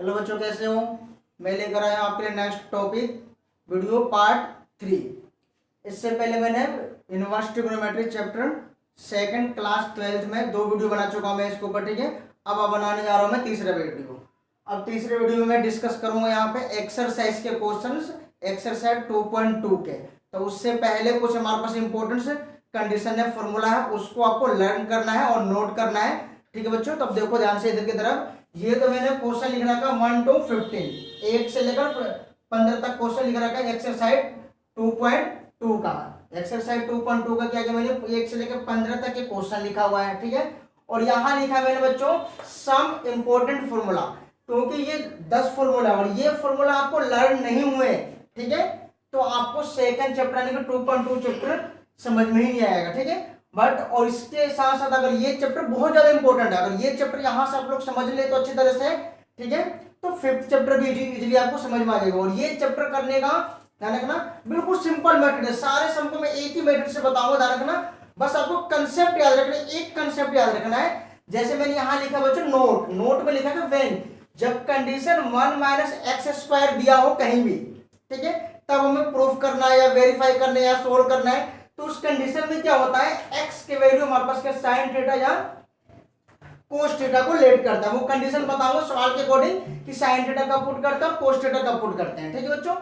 Hello बच्चों, कैसे हो? मैं लेकर आया हूँ आपके लिए नेक्स्ट टॉपिक वीडियो पार्ट 3। इससे पहले मैंने inverse trigonometry chapter second class 12th में 2 वीडियो बना चुका हूँ मैं इसके ऊपर, ठीक है। अब बनाने जा रहा हूँ मैं तीसरा वीडियो। अब तीसरे वीडियो में मैं डिस्कस करूंगा यहाँ पे एक्सरसाइज के क्वेश्चंस, एक्सरसाइज 2.2 के। तो उससे पहले कुछ हमारे पास इंपॉर्टेंट कंडीशन है, फॉर्मूला है, उसको आपको लर्न करना है और नोट करना है, ठीक है बच्चों। तब देखो ध्यान से इधर की तरफ। ये तो मैंने क्वेश्चन लिख रखा 1 to 15, 1 से लेकर 15 तक क्वेश्चन लिख रखा है एक्सरसाइज 2.2 का। एक्सरसाइज 2.2 का क्या मैंने 1 से लेकर 15 तक के क्वेश्चन लिखा हुआ है, ठीक है। और यहाँ लिखा है मैंने बच्चों सम इंपॉर्टेंट फॉर्मूला, क्योंकि ये 10 फॉर्मूला और ये फॉर्मूला आपको लर्न नहीं हुए, ठीक है, तो आपको सेकंड चैप्टर यानी कि 2.2 चैप्टर समझ में ही नहीं आएगा, ठीक है। बट और इसके साथ साथ अगर ये चैप्टर बहुत ज्यादा इंपॉर्टेंट है, अगर ये चैप्टर यहां से आप लोग समझ ले तो अच्छी तरह से, ठीक है, तो फिफ्थ चैप्टर भी इजीली आपको समझ में आ जाएगा। और ये चैप्टर करने का ध्यान रखना बिल्कुल सिंपल मेथड है, सारे सम को मैं एक ही मेथड से बताऊंगा, ध्यान रखना। बस आपको कंसेप्ट याद रखना, एक कंसेप्ट याद रखना है। जैसे मैंने यहां लिखा बच्चों नोट में लिखा है व्हेन, जब कंडीशन 1 - x² दिया हो कहीं भी, ठीक है, तब हमें प्रूफ करना है या वेरीफाई करना है या सोल्व करना है। तो उस कंडीशन में क्या होता है, x के वैल्यू हमारे पास क्या साइन थीटा या कोस थीटा को लेट करता है। वो कंडीशन बताऊंगा सवाल के अकॉर्डिंग कि साइन थीटा का पुट करता है और कोस थीटा का पुट करते हैं, ठीक है बच्चों।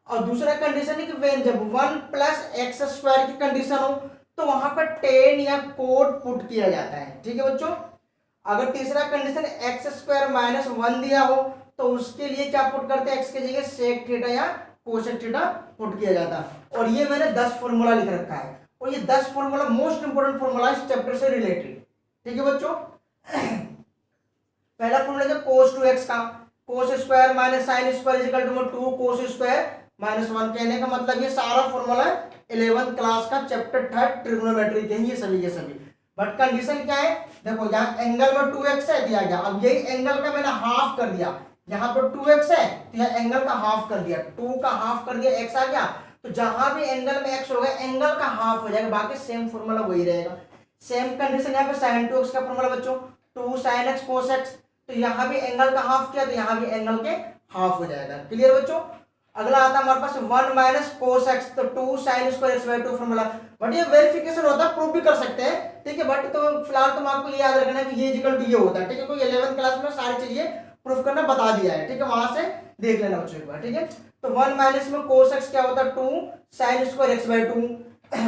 और दूसरा कंडीशन है कि व्हेन, जब 1 + x² की कंडीशन हो तो वहां पर टेन या कोट पुट किया जाता है, ठीक है बच्चों। अगर तीसरा कंडीशन x² - 1 दिया हो तो उसके लिए क्या पुट करते हैं, x की जगह सेक थीटा या कोसेक थीटा पुट किया जाता है। और ये मैंने 10 फॉर्मूला लिख रखा है, और ये 10 फॉर्मूला मोस्ट इंपोर्टेंट फॉर्मूला इस चैप्टर से रिलेटेड, ठीक है बच्चों। पहला फॉर्मूला है cos 2x का, cos² - sin² 2 cos² - 1। कहने का मतलब ये सारा फॉर्मूला 11th क्लास का चैप्टर 3 ट्रिग्नोमेट्री के हैं ये सभी के सभी। बट कंडीशन क्या है, देखो यहाँ एंगल में 2x है दिया गया, अब यही एंगल का मैंने हाफ कर दिया, यहाँ पर 2x है तो यहाँ एंगल का हाफ कर दिया, 2 का हाफ कर दिया, x आ गया, तो जहां भी एंगल में x होगा एंगल का हाफ हो जाएगा, बाकी सेम फॉर्मूला वही रहेगा। सेम कंडीशन यहाँ पे sin 2x का फॉर्मूला बच्चों 2 sin x cos x, तो यहाँ भी एंगल का हाफ किया तो यहाँ भी एंगल के हाफ हो जाएगा। क्लियर बच्चों। अगला आता है हमारे पास 1 - cos x, तो 2 sin² x/2 फॉर्मूला। बट ये वेरिफिकेशन होता है, प्रूफ भी कर सकते हैं, ठीक है। बट तो फिलहाल तुम आपको ये याद रखना है कि ये इक्वल टू ये होता है, ठीक है, क्योंकि 11th क्लास में सारी चीजें प्रूफ करना बता दिया है, ठीक है, वहां से देख लेना बच्चों एक बार, ठीक है। तो 1 - में cos x क्या होता है 2 sin² x/2,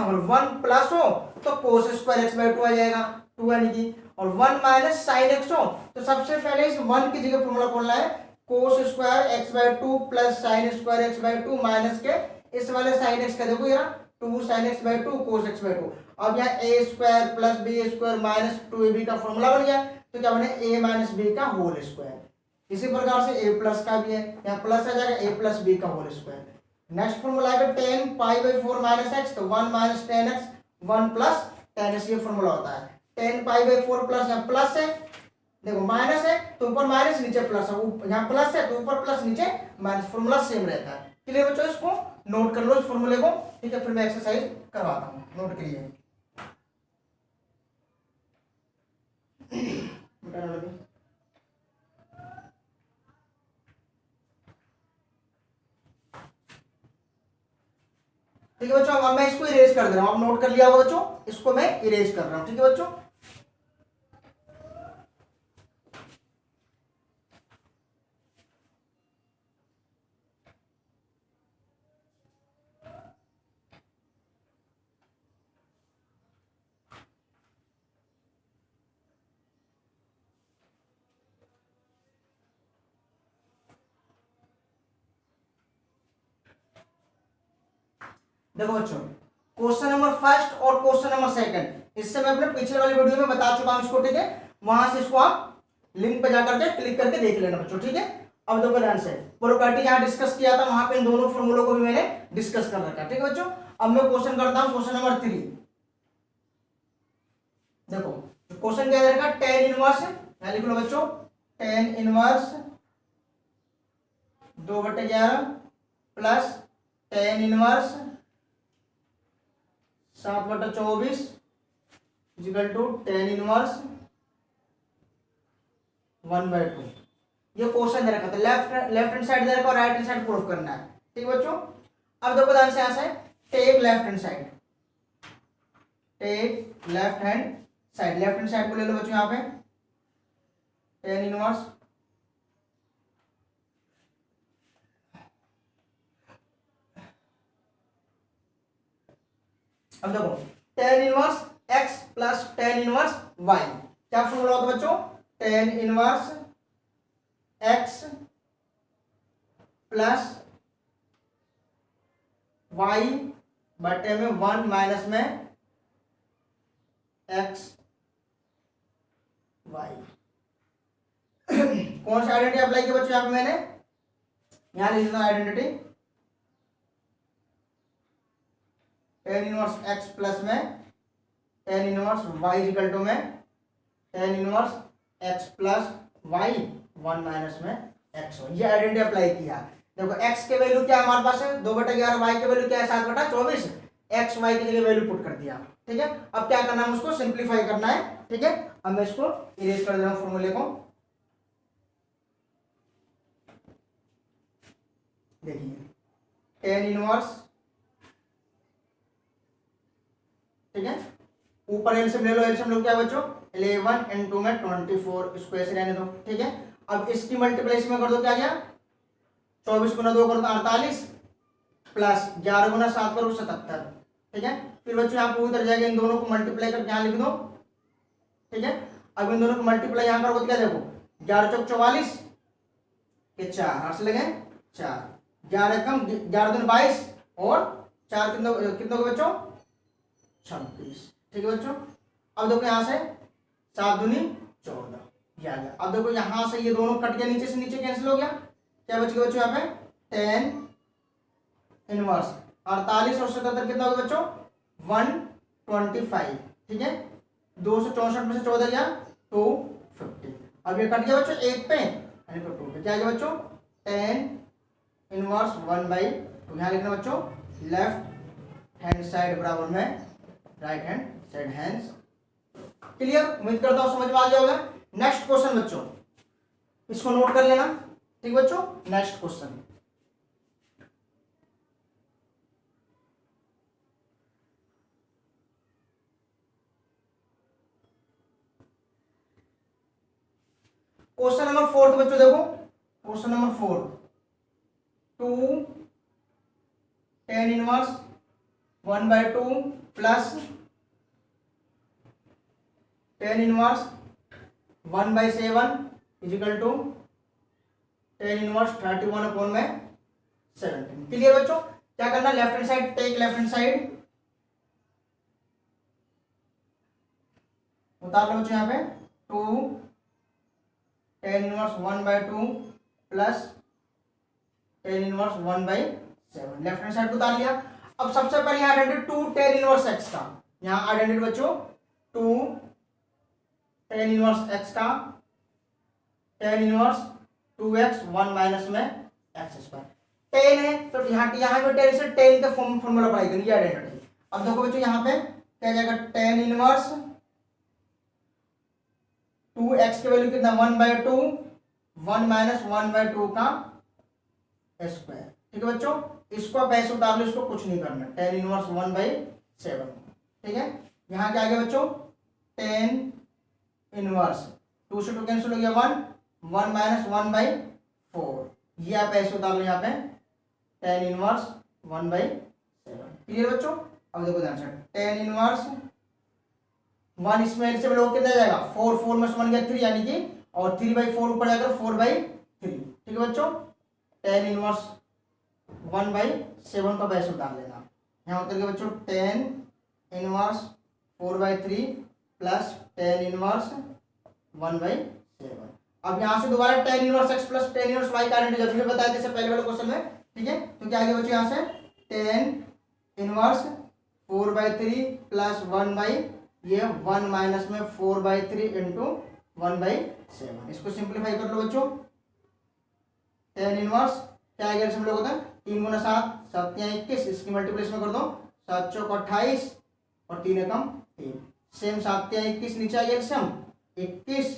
और 1 प्लस हो तो cos² x/2 आ जाएगा 2 यानी कि, और 1 - sin x हो तो सबसे पहले इस 1 की जगह फॉर्मूला बोलना है cos² x/2 plus sin² x/2 minus के इस वाले sin x का देखो यार 2 sin x/2 cos x/2। अब यहाँ a² plus b² minus 2ab का फॉर्मूला बन गया, तो क्या बने a - b का होल स्क्वायर। इसी प्रकार से a प्लस का भी है, यहाँ प्लस आ जाएगा a प्लस b का होल स्क्वायर। नेक्स्ट फॉर्मूला है 10π/4 - x, तो 1 - 10x 1 + 10x ये फॉर्मूला होता है। 10π/4 प्लस यहाँ प्लस है, देखो माइनस है तो ऊपर माइनस नीचे प्लस है, यहाँ प्लस है तो ऊपर प्लस नीचे माइनस, फॉर्मूला सेम रहता है। क्लियर बच्चों, इसको नोट कर लो इस फॉर्मूले को, ठीक है, फिर मैं एक्सरसाइज करवाता हूँ, नोट करिए। ठीक है बच्चों, अब मैं इसको इरेज कर दे रहा हूँ, आप नोट कर लिया होगा बच्चों, इसको मैं इरेज कर रहा हूँ, ठीक है बच्चों। देखो बच्चों, क्वेश्चन नंबर फर्स्ट और क्वेश्चन नंबर सेकंड इससे मैं अपने पिछले वाली वीडियो में बता चुका हूं इसको, ठीक है, वहां से इसको आप लिंक पे जाकर के क्लिक करके देख लेना बच्चों, ठीक है। अब देखो ध्यान से, प्रॉपर्टी जहां डिस्कस किया था वहां पे इन दोनों फॉर्मूलों को भी मैंने डिस्कस कर रखा है, ठीक है बच्चों। अब मैं क्वेश्चन करता हूं क्वेश्चन नंबर 3। देखो क्वेश्चन क्या रहेगा, tan इनवर्स, लिख लो बच्चों tan inverse 2/11 plus tan inverse 7/24 equal to tan inverse 1/2। ये क्वेश्चन दे रखा था, लेफ्ट हैंड साइड दे रखा और राइट हैंड साइड प्रूफ करना है। ठीक है बच्चों, अब देखो ध्यान से यहाँ से take left hand side, take left hand side को ले लो बच्चों यहाँ पे टेन इनवर्स अब देखो tan inverse x plus tan inverse y, क्या फॉर्मूला होता है बच्चों, tan inverse x plus y बटे में वन माइनस में एक्स वाई। कौन सा आइडेंटिटी अप्लाई किया बच्चों, यहां पे मैंने यहां लिख दिया identity tan inverse x plus में tan inverse y equal to में tan inverse x plus y one minus में एक्स वाई, ये आइडेंटिटी अप्लाई किया। देखो x के वैल्यू क्या हमारे पास है 2/11, y के वैल्यू क्या है 7/24, x y की जगह वैल्यू पुट कर दिया। ठीक है, अब क्या करना है, उसको सिंप्लीफाई करना है। ठीक है, अब मैं इसको इरेज कर दे रहा हूं फॉर्मूले को। देखिए टेन इनवर्स, ठीक है, ऊपर एलसीएम ले लो, एलसीएम लो क्या बच्चों 11 and 2 में 24, इसको ऐसे रहने दो। ठीक है, अब इसकी मल्टीप्लाई में कर दो, क्या गया 24 गुना 2 करो तो 48 प्लस 11 गुना 7 करो 77। ठीक है, फिर बच्चों यहाँ पे उधर जाएगा, इन दोनों को मल्टीप्लाई करके यहाँ लिख दो। ठीक है, अब इन दोनों को मल्टीप्लाई यहाँ करोगे तो क्या देखो 11 चौक 44 के 4 हाथ से लगे 4, 11 कम 11 दूनी 22 और 4 कितनों के बच्चों 26। ठीक है बच्चों, अब देखो यहाँ से 7 दूनी 14 ये आ गया। अब देखो यहाँ से ये दोनों कट गया, नीचे से नीचे कैंसिल हो गया, क्या बच गया बच्चों यहाँ पे 10 इनवर्स 48 और 77 कितना होगा बच्चों 125। ठीक है, 264 में से 14 गया 250। अब ये कट गया बच्चों 1 पे यानी कि 2 पे, क्या गया बच्चों 10 इनवर्स 1/2। यहाँ लिखना बच्चों लेफ्ट हैंड साइड बराबर में right hand side hands. Clear, उम्मीद करता हूँ समझ में आ गया होगा। नेक्स्ट क्वेश्चन बच्चों, इसको नोट कर लेना। ठीक बच्चों, नेक्स्ट क्वेश्चन क्वेश्चन नंबर 4 बच्चों देखो, question number 4 2 10 inverse 1/2 plus 10 inverse 1/7 equal to 10 inverse 31 upon में 17। क्लियर बच्चों, क्या करना left hand side, take left hand side उतार लो बच्चों यहाँ पे 2 10 inverse 1/2 plus 10 inverse 1/7 left hand side को उतार लिया। अब सबसे पहले यहाँ आइडेंटिटी 2 10 इनवर्स एक्स का, यहाँ आइडेंटिटी बच्चों 2 10 इनवर्स एक्स का 10 इनवर्स 2x 1 माइनस में एक्स स्क्वायर 10 है तो यहाँ पे 10 से 10 का फॉर्मूला अप्लाई करेंगे आइडेंटिटी। अब देखो बच्चों यहाँ पे क्या जाएगा 10 इनवर्स 2x की वैल्यू कितना 1/2 1 माइनस 1/2 का स्क्वायर। ठीक है बच्चों, इसको आप ऐसे उतार लो, इसको कुछ नहीं करना 10 इनवर्स 1/7। ठीक है, यहाँ क्या आ गया बच्चों 10 इनवर्स 2 से 2 कैंसिल हो गया 1 माइनस 1/4, ये आप ऐसे उतार लो यहाँ पे 10 इनवर्स 1/7। क्लियर बच्चों, अब देखो ध्यान से 10 इनवर्स 1 इसमें से लोग कितना जाएगा 4 4 में से 1 गया 3 यानी कि और 3/4 ऊपर जाकर 4/3। ठीक है बच्चों, 10 इनवर्स 1/7 का वैसे उतार लेना। यहाँ उतर गया बच्चों 10 इनवर्स 4/3 प्लस 10 इनवर्स 1/7। अब यहाँ से दोबारा 10 inverse x plus 10 inverse y का आइडेंटिटी जब बताया जैसे पहले वाले क्वेश्चन में। ठीक है, तो क्या आ गया बच्चों यहाँ से 10 इनवर्स 4/3 प्लस 1 माइनस में 4/3 इंटू 1/7। इसको सिंप्लीफाई कर लो बच्चों 10 इनवर्स क्या आएगा सब लोग होता है 3 गुना 7 7 या 21, इसकी मल्टीप्लिकेशन कर दो 7 चौक 28 और 3 एकम 3 सेम 7 या 21 नीचे आ गया 21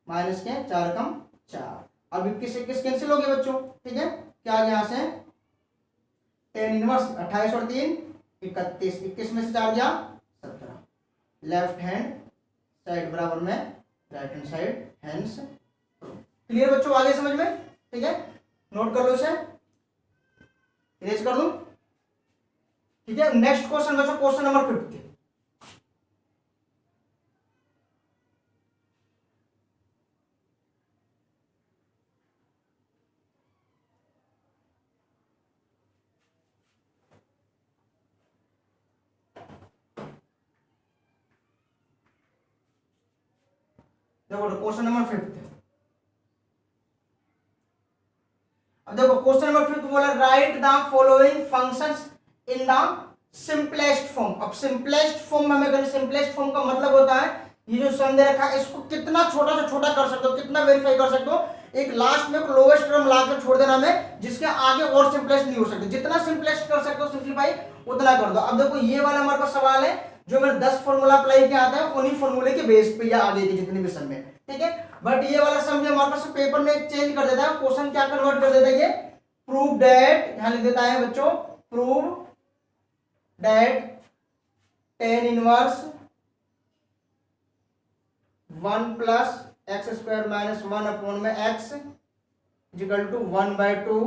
माइनस के 4 एकम 4 अब 21 कैंसिल हो गए बच्चों, ठीक है। क्या आ गया यहाँ से, टेन इनवर्स 28 और 3 31, 21 में से 4 गया 17। लेफ्ट हैंड साइड बराबर में right hand side, hands. Clear बच्चों, आगे समझ में, ठीक है। नोट कर लो इसे, इरेज कर लूं, ठीक है। नेक्स्ट क्वेश्चन बच्चों, क्वेश्चन नंबर 50। देखो क्वेश्चन नंबर 50। अब देखो क्वेश्चन नंबर 50 बोला right the following functions in the simplest form. अब सिंपलेस्ट फॉर्म में हमें करें, सिंपलेस्ट फॉर्म का मतलब होता है ये जो सम दे रखा है इसको कितना छोटा से छोटा कर सकते हो, कितना वेरीफाई कर सकते हो, एक लास्ट में लोएस्ट टर्म लाकर छोड़ देना हमें, जिसके आगे और सिंपलेस्ट नहीं हो सकते। जितना सिंपलेस्ट कर सकते हो सिंपलीफाई उतना कर दो। अब देखो ये वाला हमारे पास सवाल है जो मैंने 10 फॉर्मूला अप्लाई किया आता है उन्हीं फॉर्मूले के बेस पे या आगे की जितनी भी सम है, ठीक है। बट ये वाला सम जो हमारे पास पेपर में चेंज कर देता है, क्वेश्चन क्या कन्वर्ट कर देता है, ये प्रूव दैट, यहां लिख देता है बच्चों prove that tan inverse 1 plus x square minus 1 upon में x equal to 1/2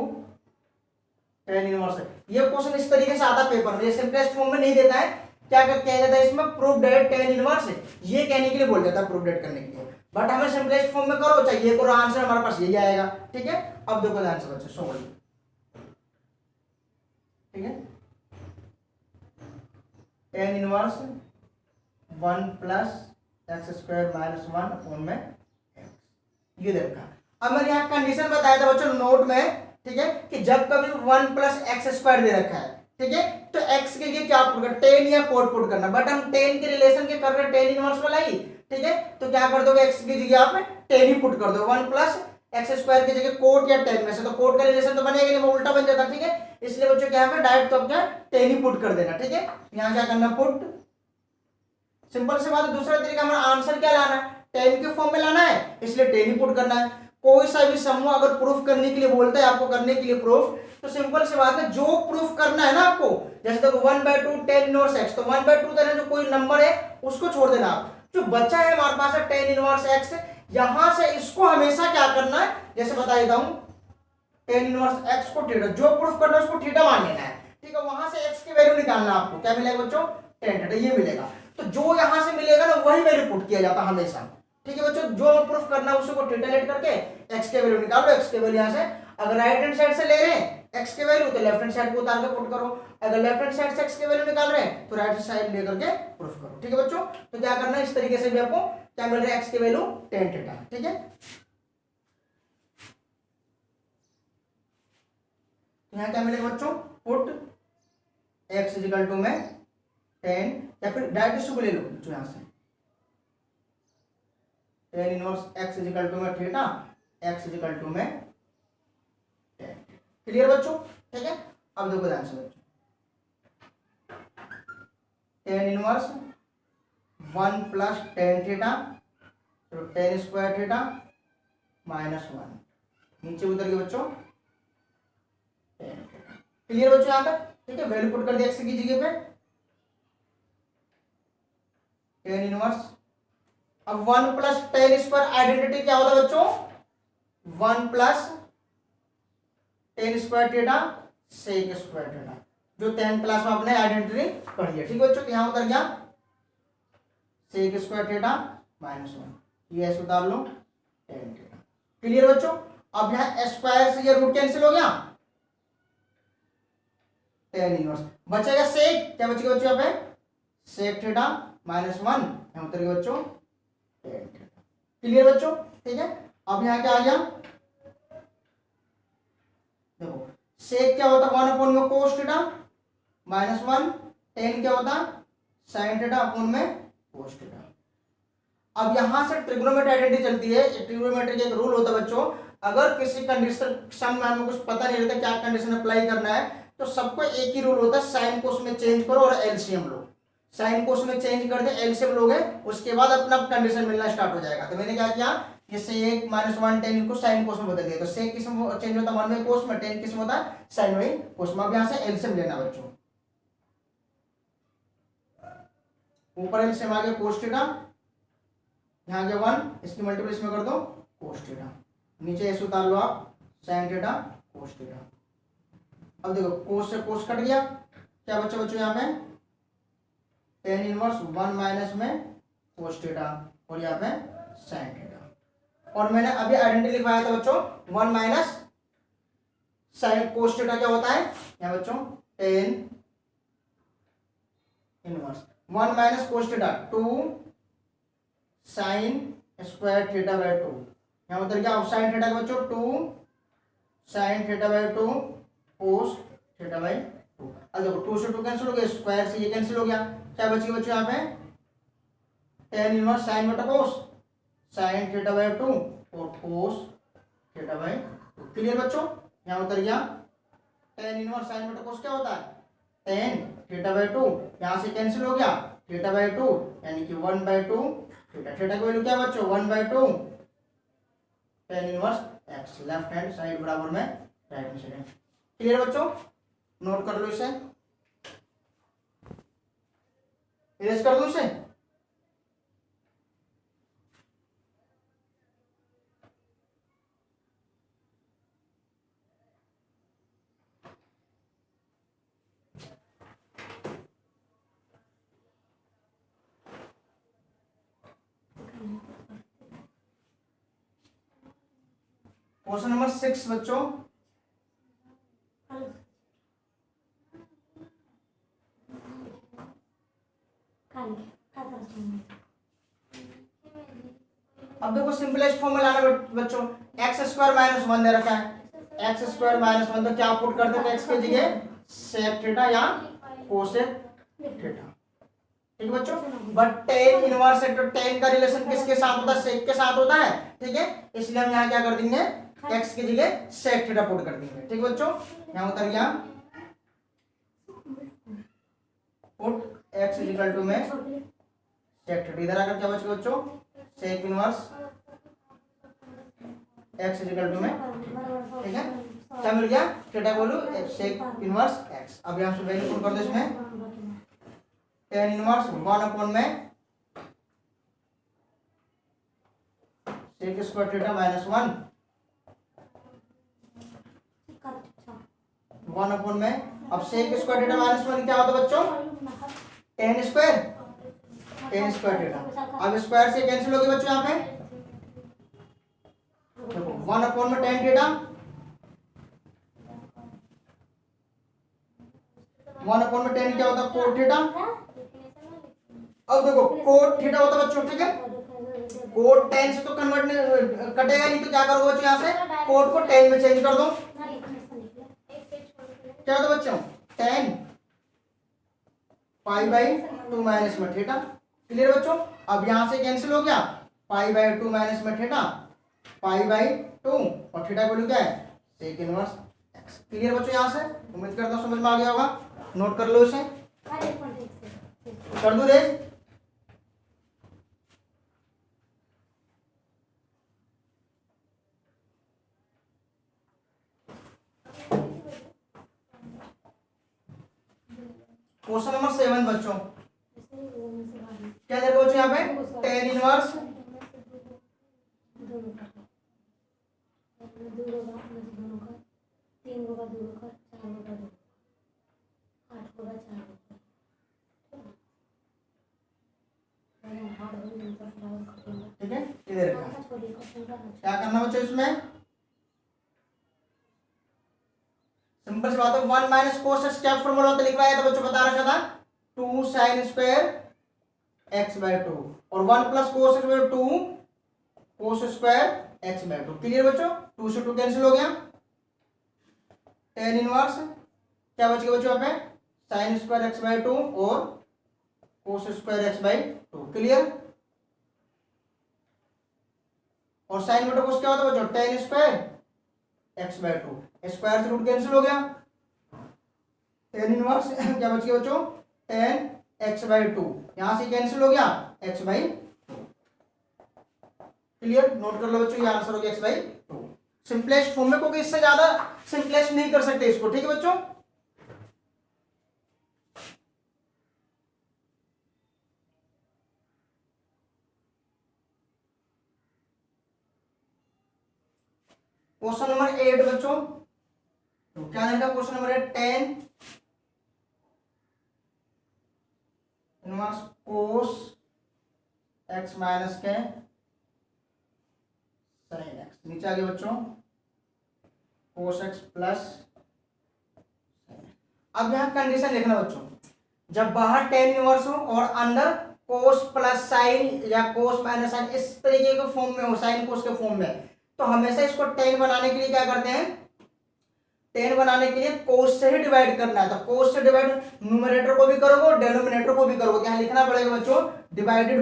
tan inverse है। ये क्वेश्चन इस तरीके से आता पेपर में, ये सिंपलेस्ट फॉर्म में नहीं देता है। क्या कह देता है इसमें, प्रूव दैट टेन इनवर्स है, ये कहने के लिए बोल देता है, प्रूव दैट करने के लिए। बट हमें सिंपलेस्ट फॉर्म में करो चाहिए करो, आंसर हमारे पास यही आएगा, ठीक है। अब देखो आंसर बच्चों सोल्व, ठीक है। Ten inverse 1 plus x square minus 1 upon में एक्स, ये देखा। अब मैंने यहाँ कंडीशन बताया था बच्चों नोट में, ठीक है, कि जब कभी 1 प्लस एक्स स्क्वायर दे रखा है, ठीक है, तो x के लिए क्या पुट करना, टेन या कोट पुट करना। बट हम टेन के रिलेशन के कर रहे हैं, टेन इनवर्स वाला ही, ठीक है। तो क्या कर दोगे, x की जगह आप टेन ही पुट कर दो, 1 प्लस एक्स स्क्वायर की जगह कोट या टेन में से, तो कोट का रिलेशन तो बनेगा नहीं, वो उल्टा बन जाता, ठीक है। इसलिए बच्चों क्या है डायरेक्ट तो क्या टेन ही पुट कर देना, ठीक है। यहाँ क्या करना, पुट, सिंपल सी बात है। दूसरा तरीका हमारा आंसर क्या लाना है, टेन के फॉर्म में लाना है, इसलिए टेन ही पुट करना है। कोई सा भी समूह अगर प्रूफ करने के लिए बोलता है आपको करने के लिए प्रूफ, तो सिंपल सी बात है जो प्रूफ करना है ना आपको, जैसे देखो 1/2 टेन इनवर्स एक्स, तो 1/2 देना, जो कोई नंबर है उसको छोड़ देना आप, जो बचा है हमारे पास है टेन इनवर्स एक्स, यहां से इसको हमेशा क्या करना है, जैसे बता देता हूं टेन इनवर्स एक्स को थीटा, जो प्रूफ करना है उसको थीटा मान लेना है, ठीक है। वहां से एक्स की वैल्यू निकालना आपको, क्या मिलेगा बच्चों, टेन थीटा, ये मिलेगा। तो जो यहां से मिलेगा ना वही वैल्यू पुट किया जाता है हमेशा, ठीक है बच्चों। जो प्रूफ करना है उसी को थीटा लेट करके एक्स के वैल्यू निकाल लो, एक्स के वैल्यू यहां से, अगर राइट हैंड साइड से ले रहे हैं एक्स के वैल्यू तो लेफ्ट हैंड साइड को उतार के पुट करो, अगर लेफ्ट हैंड साइड से एक्स के वैल्यू निकाल रहे हैं तो राइट हैंड साइड लेकर के प्रूफ करो, ठीक है बच्चों। तो क्या करना है, इस तरीके से भी आपको क्या मिल रहा है, एक्स की वैल्यू टेन थीटा, ठीक है। यहाँ क्या मिलेगा बच्चों, पुट एक्स इक्वल टू में टेन, या फिर डायरेक्ट इसको ले लो बच्चों यहाँ से, tan inverse x equal to में थीटा, एक्स इक्वल टू में टेन। क्लियर बच्चों, ठीक है। अब देखो आंसर बच्चों, tan inverse 1 plus tan theta, तो टेन स्क्वायर थीटा माइनस 1, नीचे उतर गए बच्चों टेन थीटा। क्लियर बच्चों यहाँ तक, ठीक है। वैल्यू पुट कर दिया एक्स की जगह पे, टेन इनवर्स, अब 1 प्लस टेन स्क्वायर आइडेंटिटी क्या होता है बच्चों, 1 plus tan square theta sec square theta, जो 10 क्लास में आपने आइडेंटिटी पढ़ी है, ठीक है बच्चों। यहाँ उतर गया सेक स्क्वायर थीटा माइनस 1, ये ऐसे उतार लो टेन थीटा। क्लियर बच्चों। अब यहाँ स्क्वायर से ये रूट कैंसिल हो गया, टेन इनवर्स बचेगा सेक, क्या बचेगा बच्चों यहाँ पे, सेक थीटा माइनस 1, यहाँ उतर गया बच्चों टेन थीटा। क्लियर बच्चों, ठीक है। अब यहाँ क्या आ गया, देखो सेक क्या होता है 1 अपॉन में कोस थीटा माइनस 1, टेन क्या होता साइन थीटा अपॉन में कोस थीटा। अब यहां से ट्रिग्नोमेट्री आइडेंटिटी चलती है, ट्रिग्नोमेट्री का एक रूल होता है बच्चों, अगर किसी कंडीशन सम में हमें कुछ पता नहीं रहता क्या कंडीशन अप्लाई करना है, तो सबको एक ही रूल होता है, साइन को उसमें चेंज करो और एलसीएम लो, साइन को उसमें चेंज कर दे, एलसीएम लोगे, उसके बाद अपना कंडीशन मिलना स्टार्ट हो जाएगा। तो मैंने क्या किया, ये सेक -1 tan इनको साइन कोस में बदल दिया, तो सेक किस में चेंज होता है 1 बाई कोस में, tan किस में होता है साइन बाई कोस में। अब यहाँ से एलसीएम लेना बच्चों, ऊपर एलसीएम आ गया कोस थीटा, यहाँ गया 1, इसकी मल्टीपल इसमें कर दो कोस थीटा, नीचे ऐसे उतार लो आप साइन थीटा कोस थीटा। अब देखो कोस से कोस कट गया, क्या बच्चा बच्चों यहाँ पे tan इनवर्स 1 माइनस में कोस थीटा और यहाँ पे साइन थीटा। और मैंने अभी आइडेंटिटी लिखवाया था बच्चों 1 माइनस साइन कोस थीटा क्या होता है यहाँ बच्चों tan inverse 1 minus cos theta 2 sign square theta by 2, यहाँ उतर गया। अब साइन थीटा का बच्चों 2 sine theta by 2 cos theta by 2। अब देखो 2 से 2 कैंसिल हो गया, स्क्वायर से ये कैंसिल हो गया, क्या बच गया बच्चों यहाँ पे tan इनवर्स साइन बटा कोस साइन थीटा बाय 2 और कोस थीटा बाय 2। क्लियर बच्चों, यहाँ उतर गया tan इनवर्स साइन बटा कोस क्या होता है tan थीटा बाय 2, यहाँ से कैंसिल हो गया थीटा बाय 2 यानी कि 1 बाय 2 थीटा। थीटा की वैल्यू क्या बच्चों 1 by 2 tan inverse x, left hand side बराबर में राइट हैंड साइड। क्लियर बच्चों, नोट कर लो इसे, इरेज कर दो इसे। क्वेश्चन नंबर 6 बच्चों, अब देखो सिंपलेस्ट फॉर्मूला लाना बच्चों, एक्स स्क्वायर माइनस 1 दे रखा है, एक्स स्क्वायर माइनस 1 तो क्या पुट कर देते एक्स के जगह सेक थीटा या कोसेक थीटा, ठीक है बच्चों। बट tan इनवर्स है तो tan का रिलेशन किसके साथ होता है सेक के साथ होता है, ठीक है, इसलिए हम यहाँ क्या कर देंगे एक्स की जगह सेक थीटा पुट कर देंगे, ठीक है बच्चों। यहाँ उतर गया पुट एक्स इक्वल टू में सेक थीटा, इधर आकर क्या बच गया बच्चों sec inverse x equal to में, ठीक है, क्या मिल गया थीटा बोलू सेक इनवर्स एक्स। अब यहाँ से वैल्यू पुट कर दो इसमें tan इनवर्स 1 अपॉन में sec square theta minus 1 upon में, अब सेक स्क्वायर थीटा माइनस 1 क्या होता है बच्चों tan स्क्वायर थीटा। अब स्क्वायर से कैंसिल होगी बच्चों यहाँ पे, देखो 1 अपॉन में tan थीटा, 1 अपॉन में tan क्या होता है कोट थीटा। अब देखो कोट थीटा होता है बच्चों, ठीक है, कोट tan से तो कन्वर्ट नहीं कटेगा नहीं, तो क्या करोगे बच्चों यहाँ से कोट को tan में चेंज कर दो, क्या होता है बच्चों tan पाई बाई 2 माइनस में थीटा। क्लियर बच्चों, अब यहां से कैंसिल हो गया पाई बाई 2 माइनस में थीटा पाई बाई 2 और थीटा वैल्यू क्या है सेक इनवर्स एक्स। क्लियर बच्चों, यहां से उम्मीद करता हूं समझ में आ गया होगा, नोट कर लो इसे, कर दो रेज। क्वेश्चन नंबर 7 बच्चों, क्या देखो बच्चों यहाँ पे tan इनवर्स ठीक है, इधर क्या करना बच्चों इसमें सिंपल सी बात है 1 माइनस कोस एक्स क्या फॉर्मूला होता है लिखवाया था बच्चों, बता रखा था 2 साइन स्क्वायर एक्स बाय 2 और 1 plus cos x by 2 cos square x by 2। Clear बच्चों, 2 से 2 कैंसिल हो गया, tan इनवर्स क्या बच गया बच्चों यहाँ पे साइन स्क्वायर एक्स बाय 2 और cos square x by 2। Clear, और साइन बटा कोस क्या होता है बच्चों tan square x by 2, square से रूट कैंसिल हो गया, tan इनवर्स क्या बच गया बच्चों tan एक्स बाय 2, यहां से कैंसिल हो गया एक्स बाई 2। क्लियर, नोट कर लो बच्चों, ये आंसर हो गया x/2। सिंपलेस्ट फॉर्म में, क्योंकि इससे ज्यादा सिंपलेस्ट नहीं कर सकते इसको, ठीक है बच्चों। क्वेश्चन नंबर 8 बच्चों, तो क्या रहेगा क्वेश्चन नंबर 8, 10 इनवर्स कोस x माइनस के साइन x, नीचे आ गया बच्चों कोस x प्लस। अब यहां कंडीशन लिखना बच्चों, जब बाहर टेन इनवर्स हो और अंदर कोस प्लस साइन या कोस माइनस साइन इस तरीके के फॉर्म में हो, साइन कोस के फॉर्म में, तो हमेशा इसको टेन बनाने के लिए क्या करते हैं, टेन बनाने के लिए कोस से ही डिवाइड करना है। तो कोस से डिवाइड न्यूमरेटर को भी करोगे और डेनोमिनेटर को भी करोगे, यहां लिखना पड़ेगा बच्चों divided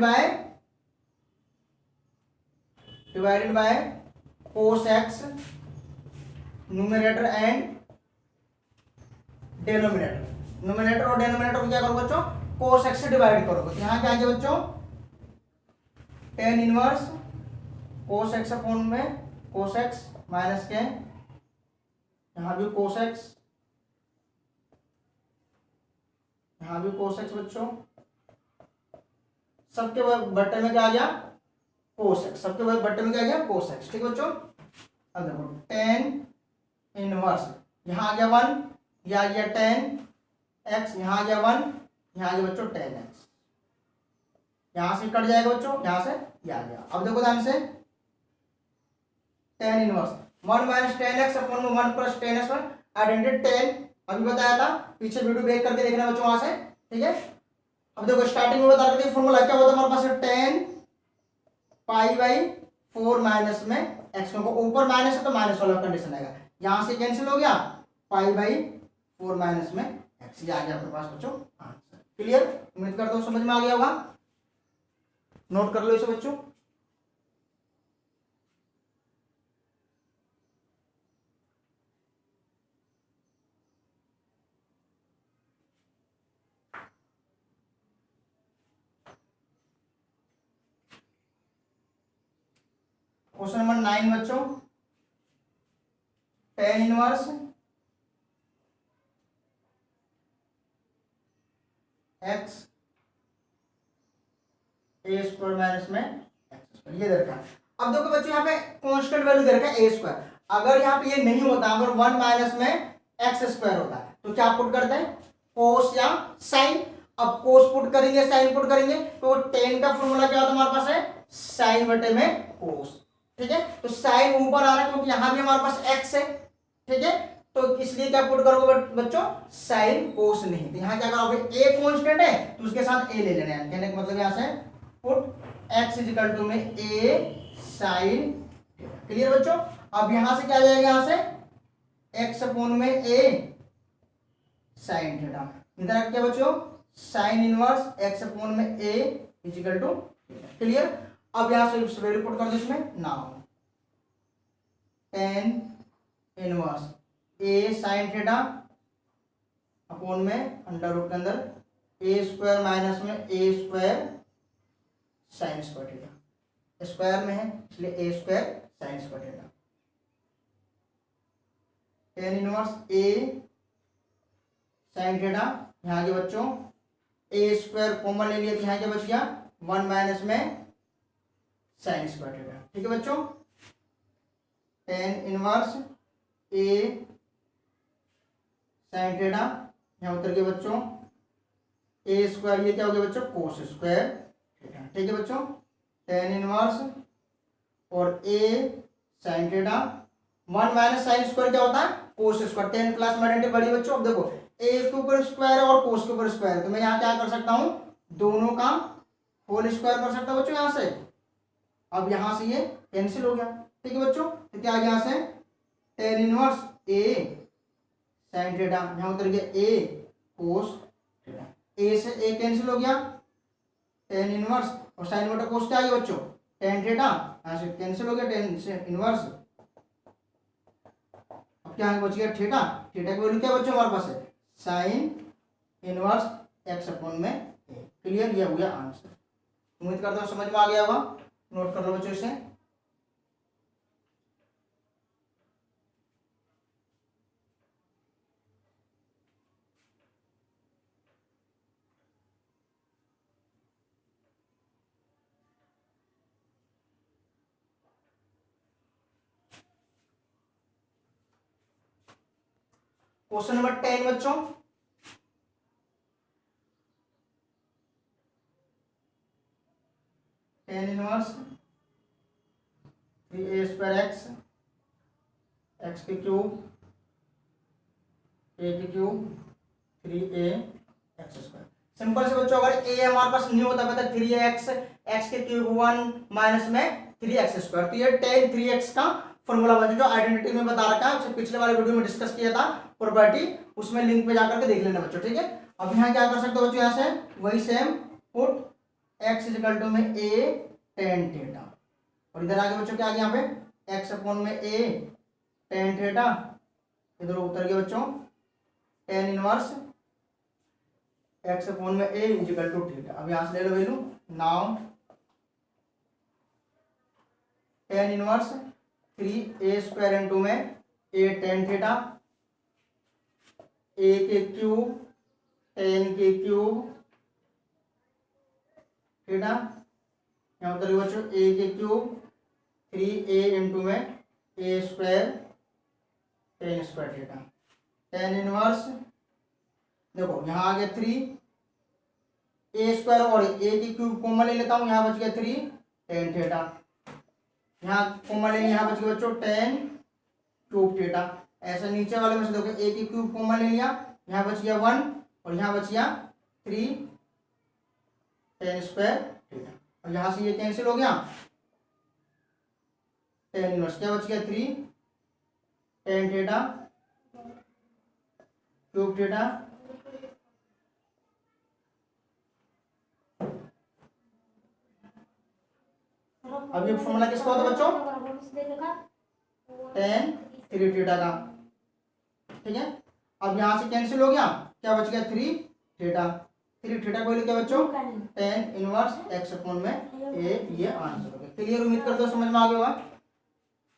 by cos x numerator and denominator. Numerator और डेनोमिनेटर को क्या करोगे बच्चों, कोस एक्स से डिवाइड करोगे। तो यहां क्या आ गया बच्चों, tan inverse cos x upon में कोस एक्स माइनस के, यहां भी कोस एक्स, यहां भी कोस एक्स बच्चों, सबके बट्टे में क्या आ गया कोस एक्स, सबके बट्टे में क्या आ गया कोस एक्स, ठीक है बच्चों। अब देखो टेन इनवर्स, यहां आ गया 1, यहां आ गया 10x, यहां आ गया 1, यहां आ गया बच्चों 10x, यहां से कट जाएगा बच्चों, यहां से ये आ गया। अब देखो ध्यान से, tan inverse 1 minus 10x upon में 1 प्लस 10x, आइडेंटिटी 10 अभी बताया था, पीछे वीडियो बैक करके देखना बच्चों वहां से, ठीक है। अब देखो स्टार्टिंग में बता रहे थे फॉर्मूला क्या होता है हमारे पास, 10 पाई बाई 4 माइनस में x, को ऊपर माइनस है तो माइनस वाला कंडीशन आएगा, यहां से कैंसिल हो गया, पाई बाई 4 माइनस में x, ये आ गया अपने पास बच्चों आंसर। क्लियर, उम्मीद करता हूं समझ में आ गया होगा, नोट कर लो इसे बच्चों। क्वेश्चन नंबर 9 बच्चों, टेन इनवर्स एक्स ए स्क्वायर माइनस में एक्स स्क्वायर, ये दे रखा है। अब देखो बच्चों यहाँ पे कांस्टेंट वैल्यू दे रखा है ए स्क्वायर, अगर यहाँ पे ये नहीं होता, अगर 1 माइनस में एक्स स्क्वायर होता है तो क्या पुट करते हैं, कोस या साइन। अब कोस पुट करेंगे साइन पुट करेंगे, तो 10 का फॉर्मूला क्या होता है हमारे पास है साइन बटे में कोस, ठीक है। तो साइन ऊपर आ रहा है क्योंकि यहां भी हमारे पास एक्स है, ठीक है, तो इसलिए क्या पुट करोगे बच्चों साइन कोस नहीं, तो यहां क्या करोगे ए कांस्टेंट है तो उसके साथ ए ले लेना है, कहने का मतलब यहां से put x is equal to में ए साइन। क्लियर बच्चों, अब यहां से क्या आ जाएगा, यहां से एक्स अपॉन में ए साइन थीटा, इधर क्या बच्चों साइन इनवर्स एक्स अपॉन में a is equal to. Clear, अब यहां से वैल्यू पुट कर दो इसमें, now tan inverse a sine theta upon में अंडर रूट के अंदर ए स्क्वायर माइनस में a square sine square theta, square में है इसलिए a square sine square theta. Tan inverse a sine theta, यहाँ के बच्चों ए स्क्वायर कॉमन ले लिया तो यहाँ क्या बच गया 1 माइनस में साइन स्क्वायर थीटा, ठीक है बच्चों। Tan inverse a sine theta, यहाँ उतर गया बच्चों ए स्क्वायर, ये क्या हो गया बच्चों कोस स्क्वायर थीटा, ठीक है बच्चों। टेन इनवर्स और a sine theta, 1 minus sine square क्या होता है कोस स्क्वायर, 10 क्लास में आइडेंटिटी बढ़ी बच्चों। अब देखो ए के ऊपर स्क्वायर और कोस के ऊपर स्क्वायर, तो मैं यहाँ क्या कर सकता हूँ दोनों का होल स्क्वायर कर सकता हूँ बच्चों यहाँ से। अब यहाँ से ये कैंसिल हो गया, ठीक है बच्चों, तो क्या आ गया यहाँ से tan inverse a sine theta, यहाँ उतर गया ए कोस थीटा, ए से ए कैंसिल हो गया, टेन इनवर्स और साइन बटा कोस क्या आ गया बच्चों टेन थीटा, यहाँ से कैंसिल हो गया टेन से इनवर्स, अब क्या बच गया थीटा, थीटा की वैल्यू क्या बच्चों हमारे पास है साइन इनवर्स एक्स अपॉन में ए। क्लियर, ये हो गया आंसर। उम्मीद करता हूँ समझ में आ गया होगा, नोट कर लो बच्चों इसे। क्वेश्चन नंबर 10 बच्चों, tan inverse 3a square x, x के क्यूब, ए के cube, 3a x square. Simple से बच्चों, अगर a हमारे पास नहीं होता पता 3x, एक्स के क्यूब 1 माइनस में 3x स्क्वायर, तो ये tan 3x का फॉर्मूला बन जो आइडेंटिटी में बता रखा है, उससे पिछले वाले वीडियो में डिस्कस किया था प्रॉपर्टी, उसमें लिंक पे जाकर के देख लेना बच्चों, ठीक है। अब यहाँ क्या कर सकते हो बच्चों, यहाँ से वही same put x equal to में a tan थीटा, और इधर आगे बच्चों क्या आ गया यहाँ पे x अपॉन में a tan थीटा, इधर उतर गया बच्चों tan इनवर्स x अपॉन में a इक्वल टू थीटा। अब यहाँ से ले low value, now tan inverse 3a square into में a tan थीटा, a के क्यूब tan के क्यूब थीटा, यहाँ उतर गया बच्चों a के क्यूब 3a इंटू में a square tan square theta, tan inverse देखो यहाँ आ गया 3 a स्क्वायर और a के क्यूब कॉमन ले लेता हूँ, यहाँ बच गया 3 tan थीटा, यहाँ कॉमन लेंगे, यहाँ बच गया बच्चों tan क्यूब थीटा। ऐसे नीचे वाले में से देखो a के क्यूब कॉमन ले लिया, यहाँ बच गया 1 और यहाँ बच गया 3 tan स्क्वायर थीटा, और यहाँ से ये कैंसिल हो गया, tan इनवर्स क्या बच गया 3 tan थीटा क्यूब थीटा, अब ये फॉर्मूला किसका होता है बच्चों, tan 3 थीटा का, ठीक है। अब यहां से कैंसिल हो गया, क्या बच गया 3 थीटा, 3 थीटा को क्या बच्चों tan इनवर्स x अपॉन में a, ये आंसर हो गया। क्लियर, उम्मीद करते हो समझ में आ गया होगा।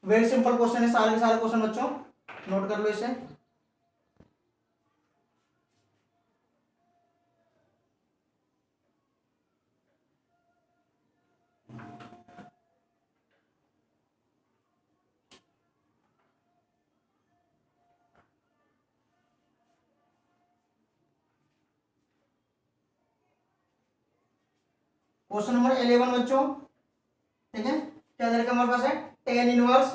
वेरी सिंपल क्वेश्चन है, सारे के सारे क्वेश्चन बच्चों नोट कर लो इसे। क्वेश्चन नंबर 11 बच्चों, ठीक है, क्या दे रखा हमारे पास है tan इनवर्स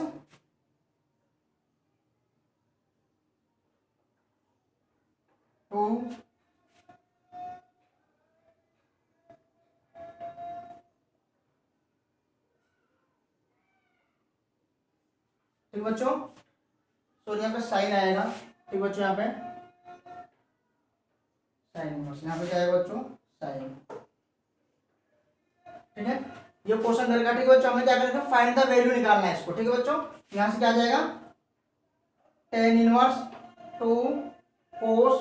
टू ठीक बच्चों, तो यहाँ पे साइन आएगा, ठीक बच्चों, यहाँ पे साइन इनवर्स, यहाँ पे क्या आएगा बच्चों साइन, ठीक है। ये क्वेश्चन दे रखा, ठीक है बच्चों, हमें क्या करना है फाइंड द वैल्यू निकालना है इसको, ठीक है बच्चों। यहाँ से क्या आ जाएगा tan इनवर्स 2 cos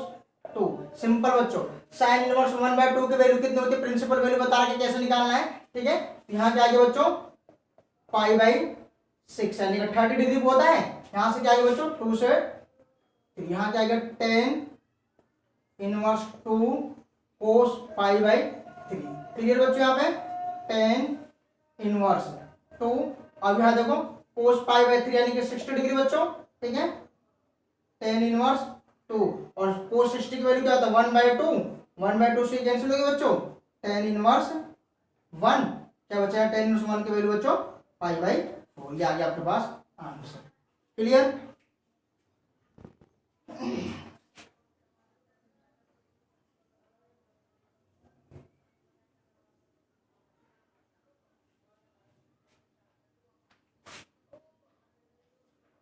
2, सिंपल बच्चों, साइन इनवर्स 1/2 की वैल्यू कितनी होती है, प्रिंसिपल वैल्यू बता रहे कैसे निकालना है, ठीक है। यहाँ क्या आ गया बच्चों π/6 यानी कि 30 डिग्री होता है। यहाँ से क्या आ गया बच्चों 2 से 3, यहाँ क्या आ गया tan इनवर्स 2 cos π/3। क्लियर बच्चों, यहाँ पे tan इनवर्स 2, अब यहाँ देखो cos π/3 यानी कि 60 डिग्री बच्चों, ठीक है। tan इनवर्स 2 और cos 60 की वैल्यू क्या होता है 1/2, 1/2 से कैंसिल हो गया बच्चों, tan इनवर्स 1, क्या बचा है tan इनवर्स 1 की वैल्यू बच्चों π/4, ये आ गया आपके पास आंसर। क्लियर,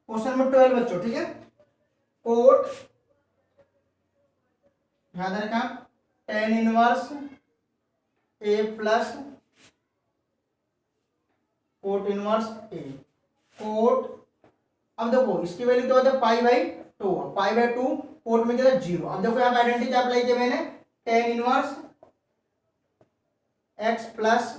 क्वेश्चन नंबर 12 बच्चों, ठीक है, कोट ध्यान रखा tan inverse a plus cot inverse a, cot, अब देखो इसकी वैल्यू क्या होता है π/2, π/2 कोट में क्या है 0। अब देखो यहाँ आइडेंटिटी क्या अप्लाई किया मैंने, tan inverse x plus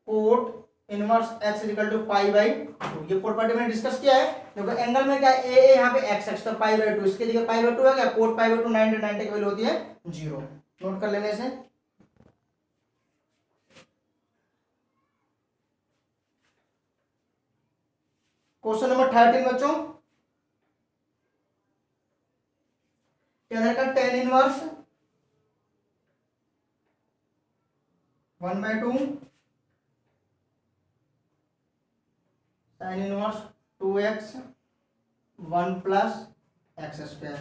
cot inverse x equal to π/2, ये प्रॉपर्टी मैंने डिस्कस किया है। देखो एंगल में क्या है a यहाँ पे x तो π/2, इसके जगह π/2 है क्या, कोट π/2 90 की वैल्यू होती है 0, नोट कर लेने से। क्वेश्चन नंबर 13 बच्चों, क्या रहेगा, tan inverse 1/2 sine inverse 2x 1 plus x square,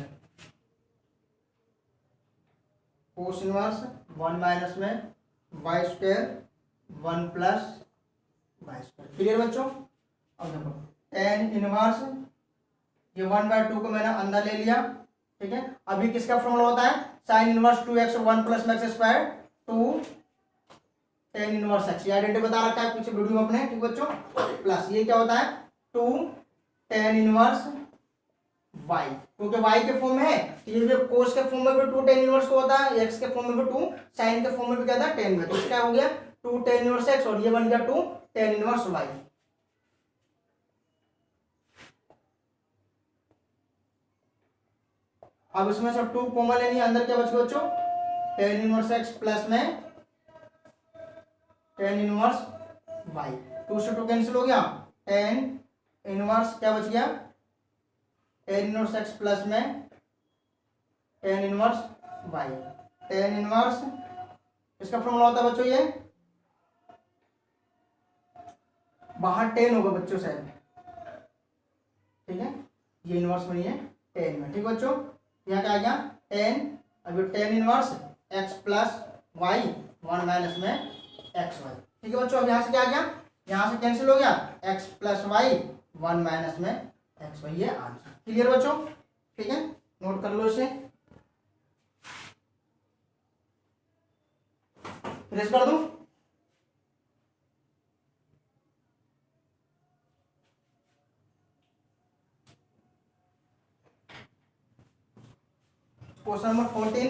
cos inverse 1 minus में y square 1 plus y square. Clear बच्चों? अब देखो टेन इनवर्स, ये 1/2 को मैंने अंदर ले लिया, ठीक है। अभी किसका फॉर्मूला होता है, sign inverse 2x 1 plus x square 2 ten inverse x, ये आइडेंटिटी बता रखा है पीछे वीडियो में अपने, ठीक बच्चों। प्लस ये क्या होता है 2 टेन इनवर्स y, क्योंकि y के फॉर्म में है, ये भी कोस के फॉर्म में भी 2 टेन इनवर्स को होता है, x के फॉर्म में भी 2, साइन के फॉर्म में भी क्या था 10 में, तो क्या हो गया 2 टेन इनवर्स x और ये बन गया 2 टेन इनवर्स y। अब इसमें से 2 कॉमन लेनी है, अंदर क्या बच गया बच्चों, टेन इनवर्स x प्लस में टेन इनवर्स y, 2 से 2 कैंसिल हो गया, टेन इनवर्स क्या बच गया, टेन इनवर्स x प्लस में tan inverse y, tan inverse इसका फॉर्मूला होता है बच्चों, ये बाहर 10 होगा बच्चों शायद, ठीक है, ये इनवर्स बनी है 10 में, ठीक बच्चों। यहाँ क्या आ गया 10, अब ये tan inverse x plus y 1 minus में एक्स वाई, ठीक है बच्चों। अब यहाँ से क्या आ गया, यहाँ से कैंसिल हो गया x प्लस वाई 1 माइनस में एक्स वाई, ये आंसर। क्लियर बच्चों? ठीक है, नोट कर लो इसे, फिनिश कर दूं। Question number 14,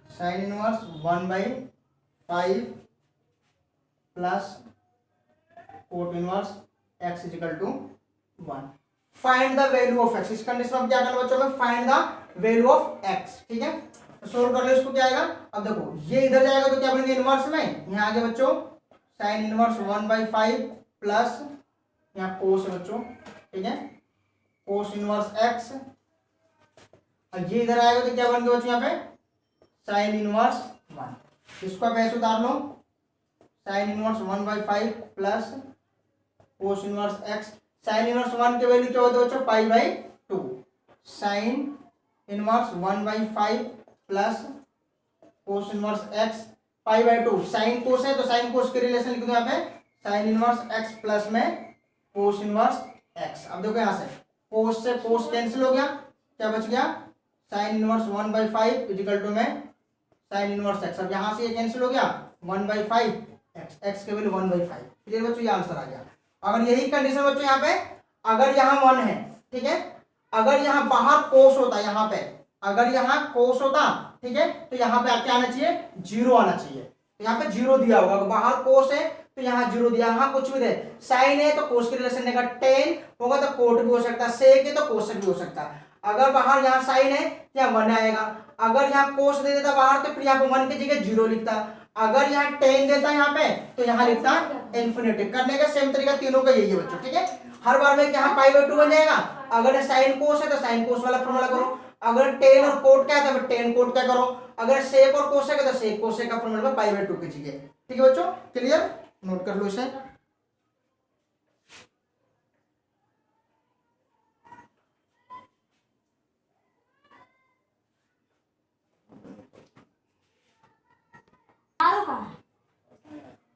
sine inverse 1/5 plus cot inverse x equal to 1। Find the value of x, इस कंडीशन में क्या करना बच्चों में, find the value of x, ठीक है। तो सोल्व कर लो इसको, क्या आएगा, अब देखो ये इधर जाएगा तो क्या बनेगा इनवर्स में, यहाँ आगे बच्चों साइन इनवर्स 1/5 प्लस यहाँ कोस है बच्चों, ठीक है, कोस इनवर्स x, और ये इधर आएगा तो क्या बन गया बच्चों यहाँ पे साइन इनवर्स 1, इसको आप ऐसे उतार लो, sine inverse 1/5 plus cos inverse x, sine inverse 1 की वैल्यू क्या होती है बच्चों π/2, sine inverse 1/5 plus cos inverse x π/2, sine cos है तो साइन कोस के रिलेशन लिख दो यहाँ पे, साइन इनवर्स x प्लस में कोस इनवर्स x। अब देखो यहाँ से कोस से कोस कैंसिल हो गया, क्या बच गया साइन इनवर्स 1/5 इजिकल टू में साइन इनवर्स x। अब यहाँ से ये कैंसिल हो गया 1/5 x के वैल्यू 1/5। क्लियर बच्चों, ये आंसर आ गया। अगर यही कंडीशन बच्चों यहाँ पे, अगर यहाँ 1 है, ठीक है, अगर यहाँ बाहर कोस होता, यहाँ पे अगर यहाँ कोस होता, ठीक है, तो यहाँ पे क्या आना चाहिए 0 आना चाहिए, तो यहाँ पे 0 दिया होगा, अगर बाहर कोस है तो यहाँ 0 दिया, यहाँ कुछ भी दे, साइन है तो कोस के रिलेशन देगा, टेन होगा तो कोट भी हो सकता है, सेक है तो कोसेक भी हो सकता है। अगर बाहर यहाँ साइन है तो यहाँ 1 आएगा, अगर यहाँ कोस दे देता बाहर तो फिर यहाँ पे 1 की जगह 0 लिखता, अगर यहाँ टेन देता यहाँ पे तो यहाँ लिखता इन्फिनिटी। करने का सेम तरीका तीनों का यही है बच्चों, ठीक है। हर बार में यहाँ π/2 बन जाएगा, अगर साइन कोस है तो साइन कोस वाला फॉर्मूला करो, अगर टेन और कोट क्या है तो टेन कोट क्या करो, अगर सेक और कोसेक है तो सेक कोसेक का फॉर्मूला π/2 कीजिए, ठीक है बच्चों। क्लियर, नोट कर लो इसे।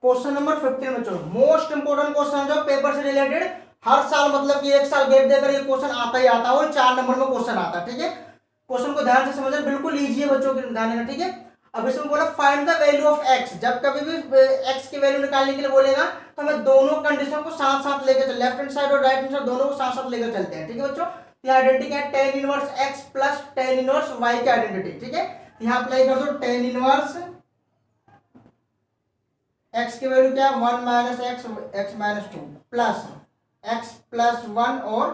क्वेश्चन नंबर 15 बच्चों, मोस्ट इंपोर्टेंट क्वेश्चन जो पेपर से रिलेटेड हर साल, मतलब कि 1 साल गैप देकर ये क्वेश्चन आता ही आता है, और 4 नंबर में क्वेश्चन आता है, ठीक है। क्वेश्चन को ध्यान से समझना, बिल्कुल इजी है बच्चों के ध्यान देना, ठीक है। अब इसमें बोला find the value of x, जब कभी भी x की वैल्यू निकालने के लिए बोलेगा तो हमें दोनों कंडीशन को साथ साथ लेकर चल, लेफ्ट हैंड साइड और राइट हैंड साइड दोनों को साथ साथ लेकर चलते हैं, ठीक है बच्चों। ये आइडेंटिटी है ten inverse x plus tan inverse y की आइडेंटिटी, ठीक है। यहाँ अप्लाई कर दो, टेन इनवर्स x की वैल्यू क्या है 1 minus x minus 2 plus x plus 1 और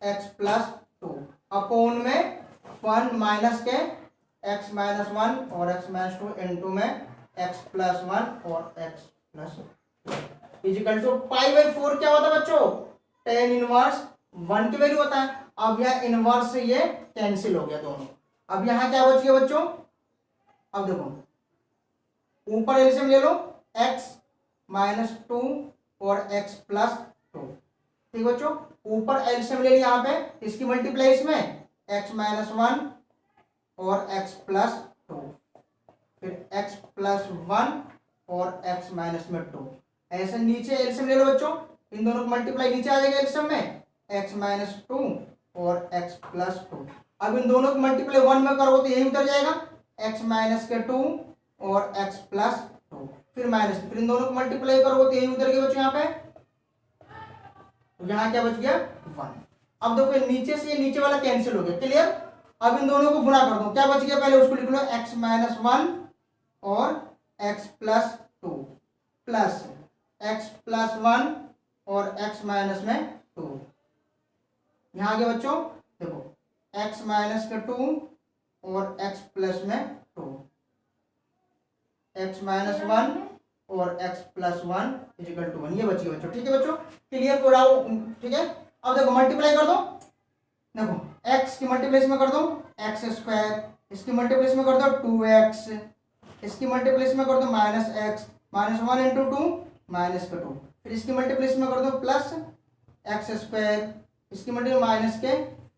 x प्लस 2 अपॉन में 1 माइनस के x माइनस 1 और x माइनस 2 इनटू में x प्लस 1 और x plus 2। Equal to pi by 4 क्या होता है बच्चों, टेन इनवर्स 1 की वैल्यू होता है। अब यह इनवर्स से ये कैंसिल हो गया दोनों। अब यहाँ क्या बच गया बच्चों, अब देखो ऊपर एलसीएम ले लो, x माइनस 2 और x प्लस 2। ठीक बच्चों, ऊपर एलसीएम ले लिया यहाँ पे, इसकी मल्टीप्लाई इसमें x माइनस 1 और x प्लस 2, फिर x प्लस 1 और x माइनस में 2। ऐसे नीचे एलसीएम ले लो बच्चों, इन दोनों को मल्टीप्लाई नीचे आ जाएगा एलसीएम में, x माइनस 2 और x प्लस 2। अब इन दोनों को मल्टीप्लाई 1 में करो तो यही उतर जाएगा, x माइनस के 2 और x प्लस 2, फिर माइनस, फिर इन दोनों को मल्टीप्लाई करो तो यही उतर गया बच्चों यहाँ पे। तो यहाँ क्या बच गया 1। अब देखो नीचे से ये नीचे वाला कैंसिल हो गया, क्लियर। अब इन दोनों को गुणा कर दो, क्या बच गया पहले उसको लिख लो, x माइनस 1 और x plus 2 plus x plus 1 और x माइनस में 2। यहाँ आ गया बच्चों, देखो x माइनस के 2 और x प्लस में 2, x माइनस 1 और x प्लस 1 इजिकल टू 1, ये बच गया बच्चों। ठीक है बच्चों, क्लियर को डाउ, ठीक है। अब देखो मल्टीप्लाई कर दो, देखो x की मल्टीप्लाई में कर दो एक्स स्क्वायर, इसकी मल्टीप्लाई में कर दो 2x, इसकी मल्टीप्लाई में कर दो minus x, minus 1 into 2 minus का 2, फिर इसकी मल्टीप्लाई में कर दो प्लस एक्स स्क्वायर, इसकी मल्टीप्लाई माइनस के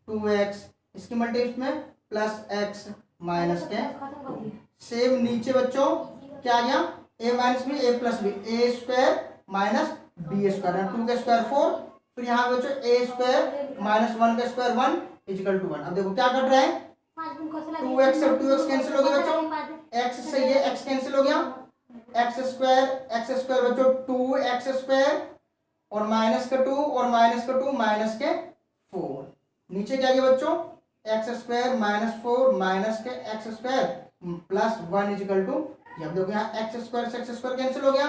2x, इसकी मल्टीप्लाई में प्लस x माइनस के 2। सेम नीचे बच्चों क्या आ गया, a minus b a plus b, a square minus b square, 2 का स्क्वायर 4, फिर यहाँ पे बच्चों ए स्क्वायर माइनस 1 का स्क्वायर 1 इजिकल टू 1। अब देखो क्या कट रहा है, 2x से 2x कैंसिल हो गया बच्चों, x से ये x कैंसिल हो गया, एक्स स्क्वायर बच्चों 2x स्क्वायर और माइनस का 2 और माइनस का 2 माइनस के 4। नीचे क्या गया बच्चों, एक्स स्क्वायर माइनस 4 माइनस के x square plus 1 equal to, अब देखो यहाँ एक्स स्क्वायर से एक्स स्क्वायर कैंसिल हो गया,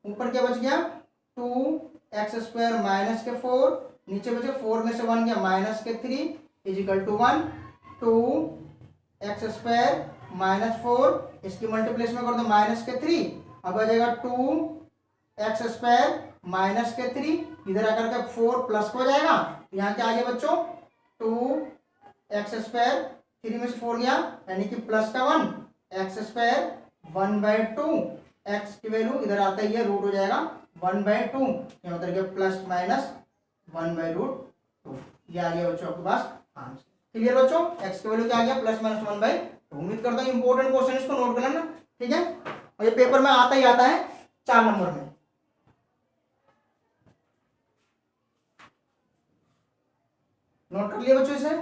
ऊपर क्या बच गया 2x स्क्वायर माइनस के 4, नीचे बचे 4 में से 1 गया माइनस के 3 is equal to 1, 2x square minus 4, इसकी मल्टीप्लेस में कर दो माइनस के 3, अब आ जाएगा 2x स्क्वायर माइनस के 3, इधर आकर के 4 प्लस हो जाएगा, यहाँ क्या आ गया बच्चों 2x स्क्वायर, 3 में से 4 गया यानी कि प्लस का 1, x स्क्वायर 1/2, x की वैल्यू इधर आता ही है रूट हो जाएगा 1/2, यहाँ उतर गया प्लस माइनस 1/√2। ये आ गया बच्चों आपके पास आंसर। क्लियर बच्चों, x की वैल्यू क्या आ गया प्लस माइनस 1/2। उम्मीद करता हूँ इंपॉर्टेंट क्वेश्चन, इसको नोट कर लेना, ठीक है। और ये पेपर में आता ही आता है 4 नंबर में। नोट कर लिया बच्चों इसे।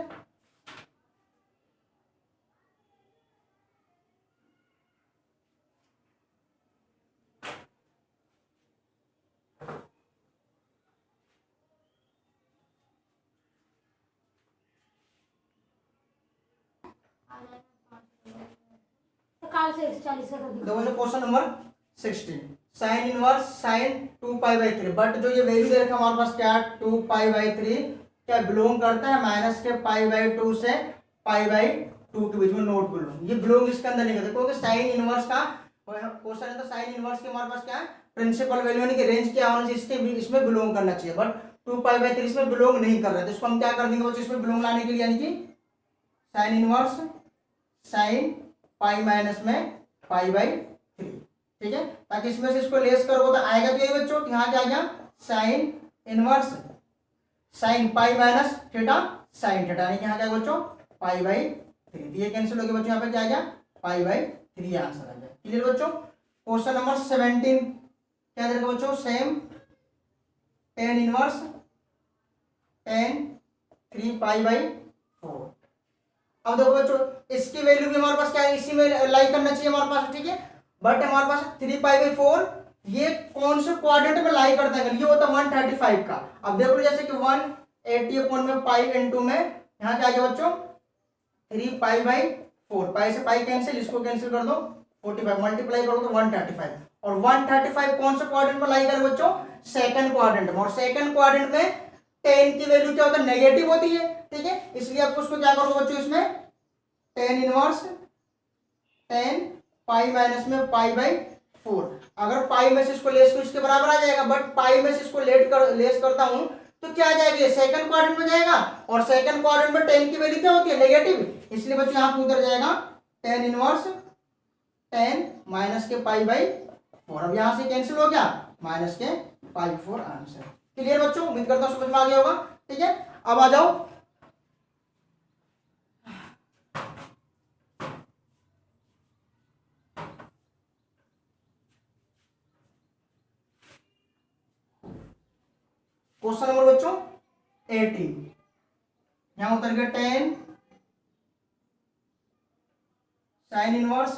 Question number 16, sine inverse sine 2π/3, but जो ये वैल्यू दे रखा हमारे पास क्या 2π/3 क्या बिलोंग करता है माइनस के π/2 से π/2 के बीच में, नोट कर लो ये बिलोंग इसके अंदर नहीं करता, क्योंकि साइन इनवर्स का क्वेश्चन है तो साइन इनवर्स के हमारे पास क्या है प्रिंसिपल वैल्यू यानी कि रेंज क्या होना चाहिए, इसके इसमें बिलोंग करना चाहिए, बट 2π/3 इसमें बिलोंग नहीं कर रहा है, तो इसको हम क्या कर देंगे बच्चों, इसमें बिलोंग लाने के लिए यानी कि sign inverse sine pi minus में π/3, ठीक है, ताकि इसमें से इसको लेस करो तो आएगा तो यही बच्चों, यहाँ क्या आ गया sign inverse sine pi minus theta sine theta, यानी कि यहाँ क्या बच्चों π/3, ये कैंसिल हो गया बच्चों, यहाँ पे क्या आ गया π/3 आंसर आ गया। क्लियर बच्चों। क्वेश्चन नंबर 17 क्या देगा बच्चों, सेम tan इनवर्स tan 3π/4। अब देखो बच्चों इसकी वैल्यू भी हमारे पास क्या है, इसी में लाई करना चाहिए हमारे पास, ठीक है, बट हमारे पास 3π/4 ये कौन से क्वाड्रेंट में लाई करता है, ये होता है 135 का। अब देखो जैसे कि 180 में पाई इंटू में यहाँ क्या आ गया बच्चों 3π/4, पाई से पाई कैंसिल, इसको कैंसिल कर दो 45, मल्टीप्लाई करो तो 135, और 135 कौन से क्वाड्रेंट में लाई कर बच्चों, सेकंड क्वाड्रेंट में, और सेकंड क्वाड्रेंट में tan की वैल्यू क्या होता है नेगेटिव होती है, ठीक है, इसलिए आपको उसको क्या करोगे बच्चों, इसमें tan इनवर्स tan पाई माइनस में π/4 4। अगर पाई में से इसको लेस तो इसके बराबर आ जाएगा, बट पाई में से इसको लेस करता हूं तो क्या आ जाएगी, सेकंड क्वाड्रेंट में जाएगा, और सेकंड क्वाड्रेंट में टेन की वैल्यू क्या होती है, नेगेटिव, इसलिए बच्चों यहाँ पे उधर जाएगा टेन इनवर्स 10 माइनस के पाई बाई 4। अब यहाँ से कैंसिल हो गया, माइनस के पाई 4 आंसर। क्लियर बच्चों, उम्मीद करता हूँ समझ में आ गया होगा। ठीक है, अब आ जाओ क्वेश्चन नंबर बच्चों 18। यहां उतर गया 10 साइन इनवर्स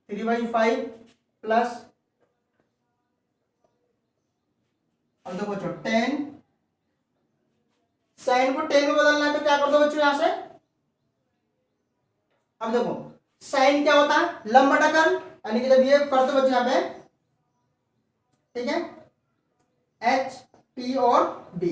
3/5 प्लस, अब देखो बच्चों 10 साइन को 10 में बदलना है तो क्या कर दो बच्चों यहां से। अब देखो साइन क्या होता है, लंब बटा कर्ल, यानी कि जब ये करते बच्चों यहां पे, ठीक है, एच पी और बी,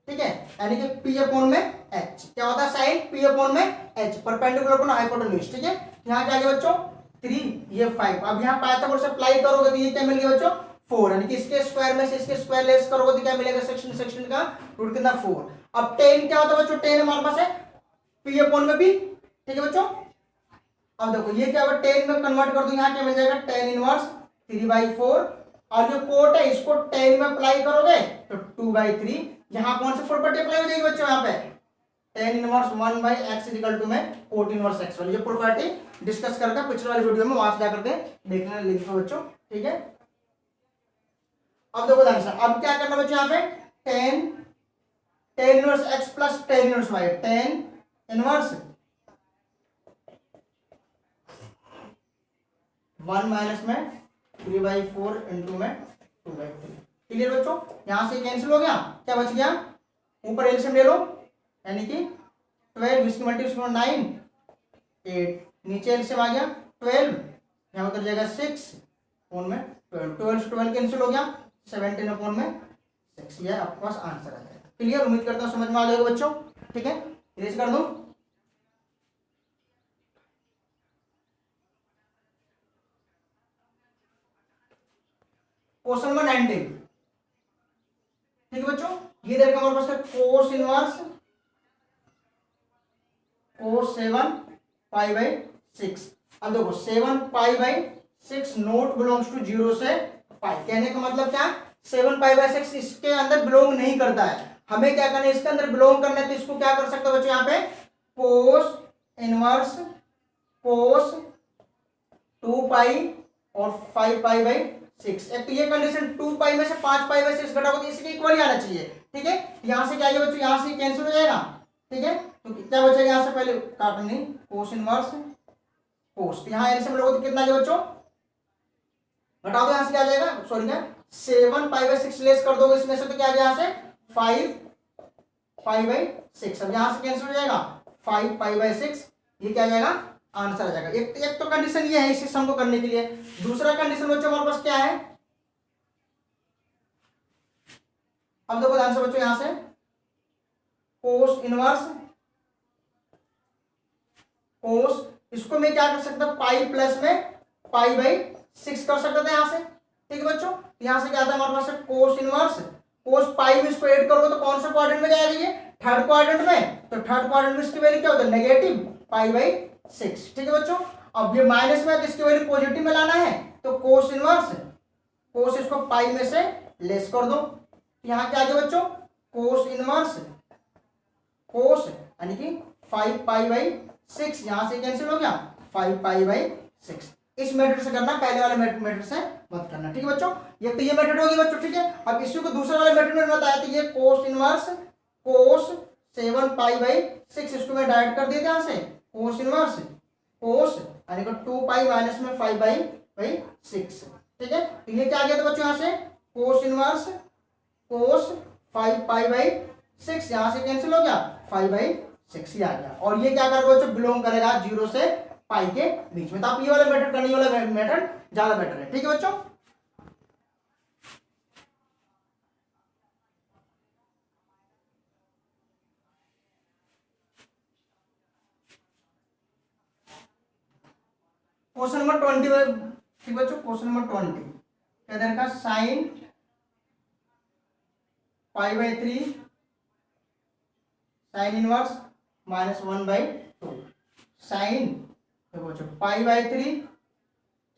ठीक है, यानी कि पी अपॉन में एच क्या होता है, साइन पी अपॉन में एच परपेंडिकुलर अपॉन हाइपोटेन्यूज। ठीक है, यहाँ क्या गया बच्चों 3, ये 5। अब यहाँ पाइथागोरस से अप्लाई करोगे तो ये क्या मिल गया बच्चों 4, यानी कि इसके स्क्वायर में से इसके स्क्वायर लेस करोगे तो क्या मिलेगा, सेक्शन का रूट कितना 4। अब 10 क्या होता है बच्चों, 10 हमारे पास है पी अपॉन में बी। ठीक है बच्चों, अब देखो ये क्या होगा 10 में कन्वर्ट कर दो, यहाँ क्या मिल जाएगा 10 इनवर्स 3/4, और जो कोट है इसको 10 में अप्लाई करोगे तो 2/3। यहाँ कौन सी प्रॉपर्टी अप्लाई हो जाएगी बच्चों, यहाँ पे 10 इनवर्स 1/x इक्वल टू में कोट इनवर्स x वाली, ये प्रॉपर्टी डिस्कस करके पिछले वाली वीडियो में वहां से जाकर के देखने लिख दो बच्चों। ठीक है, अब देखो आंसर, अब क्या करना बच्चों यहाँ पे 10 inverse x plus 10 inverse y, 10 inverse 1 minus में 3/4 इंटू में 2/3। क्लियर बच्चों, यहां से कैंसिल हो गया, क्या बच गया, ऊपर एलसीएम ले लो, यानी कि 12 इसकी मल्टीप्लिकेशन 9 8, नीचे एलसीएम आ गया 12, यहाँ उतर जाएगा 6 अपॉन में 12 से 12 कैंसिल हो गया 17 अपॉन में 6, ये आपके पास आंसर आ जाएगा। क्लियर, उम्मीद करता हूँ समझ में आ जाएगा बच्चों। ठीक है, इरेज कर दूं, क्वेश्चन नंबर 19। ठीक है बच्चों, ये देखो हमारे पास है कोस इनवर्स कोस 7 पाई/6। अब देखो 7 पाई/6 नोट बिलोंग्स टू 0 से पाई, कहने का मतलब क्या, 7 पाई/6 इसके अंदर बिलोंग नहीं करता है, हमें क्या करना है इसके अंदर बिलोंग करना है, तो इसको क्या कर सकते हो बच्चों यहाँ पे कोस इनवर्स कोस 2 पाई और 5 पाई/6। एक तो ये कंडीशन 2 पाई में से 5 पाई/6 घटाओ तो इसके इक्वल ही आना चाहिए। ठीक है, यहां से क्या है बच्चों, यहां से कैंसिल हो जाएगा। ठीक है, तो क्या बचेगा यहां से, पहले काटनी कोस इनवर्स कोस, यहां एलसीएम लोगे तो कितना है बच्चों, घटा दो, यहां से क्या आ जाएगा, सॉरी क्या 7 पाई/6 लेस कर दोगे इसमें से तो क्या आ जाएगा, यहां से 5 पाई/6। अब यहां से कैंसिल हो जाएगा 5 पाई/6, ये क्या आ जाएगा आंसर आ जाएगा। एक तो कंडीशन ये है इस सम को करने के लिए। दूसरा कंडीशन बच्चों हमारे पास क्या है, अब देखो आंसर बच्चों यहां से कोस इनवर्स कोस, इसको मैं क्या कर सकता हूं पाई प्लस में पाई/6 कर सकता था यहां से। ठीक है बच्चों, यहां से क्या था हमारे पास कोस इनवर्स कोस पाई में इसको ऐड करोगे तो कौन सा क्वाड्रेंट में जाएगा, ये थर्ड क्वाड्रेंट में, तो थर्ड क्वाड्रेंट में इसकी वैल्यू क्या होता है नेगेटिव पाई/6। ठीक है बच्चों, अब ये माइनस में है तो इसकी वैल्यू पॉजिटिव में लाना है, तो कोस इनवर्स कोस इसको पाई में से लेस कर दो, यहां क्या आ गया बच्चों कोस इनवर्स कोस यानी कि 5 पाई/6, यहां से कैंसिल हो गया 5 पाई/6। इस मेथड से करना, पहले वाले मेथड से मत करना। ठीक है बच्चों, ये तो ये मेथड होगी बच्चों। ठीक है, अब इसी को दूसरे वाले मेथड में बताया तो ये कोस इनवर्स कोस 7 पाई/6, इसको मैं डायरेक्ट कर दिया यहां से कोस इनवर्स कोस यानी कि 2 पाई माइनस में 5/6। ठीक है, तो ये क्या आ गया था बच्चों यहां से कोस इनवर्स कोस 5 पाई/6, यहां से कैंसिल हो गया 5/6 ही आ गया, और ये क्या करेगा बच्चों बिलोंग करेगा 0 से पाई के बीच में। तो आप ये वाला मेथड करने वाला मेथड ज्यादा बेटर है। ठीक है बच्चों, क्वेश्चन नंबर 20 ठीक बच्चों। क्वेश्चन नंबर 20 क्या दे रखा, साइन π/3 साइन इनवर्स -1/2 साइन, देखो बच्चों π/3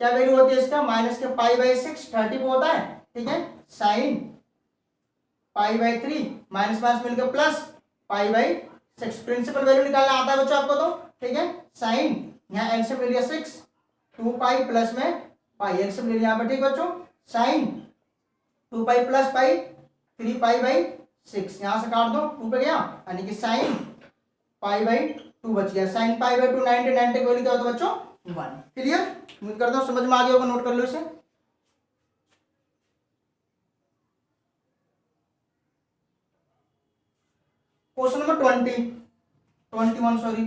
क्या वैल्यू होती है इसका, माइनस के π/6 30 पे होता है, ठीक है। साइन π/3 माइनस माइनस मिलकर प्लस π/6, प्रिंसिपल वैल्यू निकालना आता है बच्चों आपको तो, ठीक है। साइन यहाँ एलसीएम ले लिया 6, 2π प्लस में पाई, एलसीएम ले लिया यहाँ पर, ठीक बच्चों। साइन 2π प्लस पाई 3π/6, यहाँ से काट दो 2 पे गया, यानी कि साइन π/2 बच गया। साइन π/2 90 की वैल्यू क्या होता है बच्चों, 1। क्लियर, उम्मीद करता हूँ समझ में आ गया होगा, नोट कर लो इसे। Question number 21 sorry,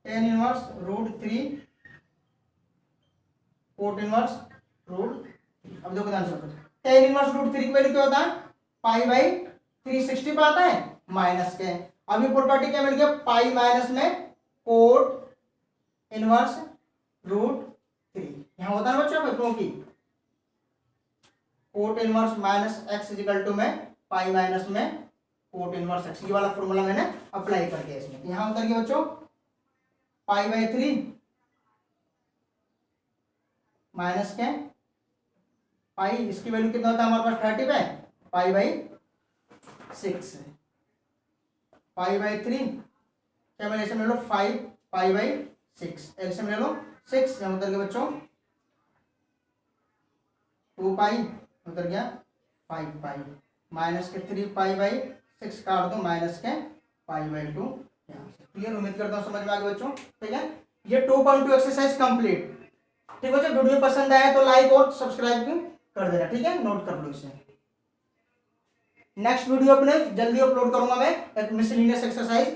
tan inverse √3 coat inverse √3। अब देखो ध्यान से, tan इनवर्स √3 की वैल्यू क्या होता है, π/360 पे आता है माइनस के। अभी प्रॉपर्टी क्या मिल गया, पाई माइनस में कोट इनवर्स √3, यहां होता है बच्चों क्योंकि cot inverse minus x equal to में पाई माइनस में कोट इनवर्स एक्स, ये वाला फॉर्मूला मैंने अप्लाई कर दिया इसमें। यहां उतर गया बच्चों π/3 माइनस के पाई, इसकी वैल्यू कितना होता है हमारे पास 30 पे, π/6 π/3 क्या मैंने ले लो 5 π/6, एलसीएम ले लो 6, यहाँ उतर गया बच्चों 2π, उतर गया 5π, माइनस के 3π/6 काट दो, माइनस के π/2। क्लियर, उम्मीद करता हूँ समझ में आ गया बच्चों, ठीक है। ये 2.2 एक्सरसाइज कंप्लीट, ठीक बच्चों। वीडियो पसंद आया तो लाइक और सब्सक्राइब भी कर देना, ठीक है, नोट कर लो इसे। नेक्स्ट वीडियो अपने जल्दी अपलोड करूंगा मैं, एक मिसलिनियस एक्सरसाइज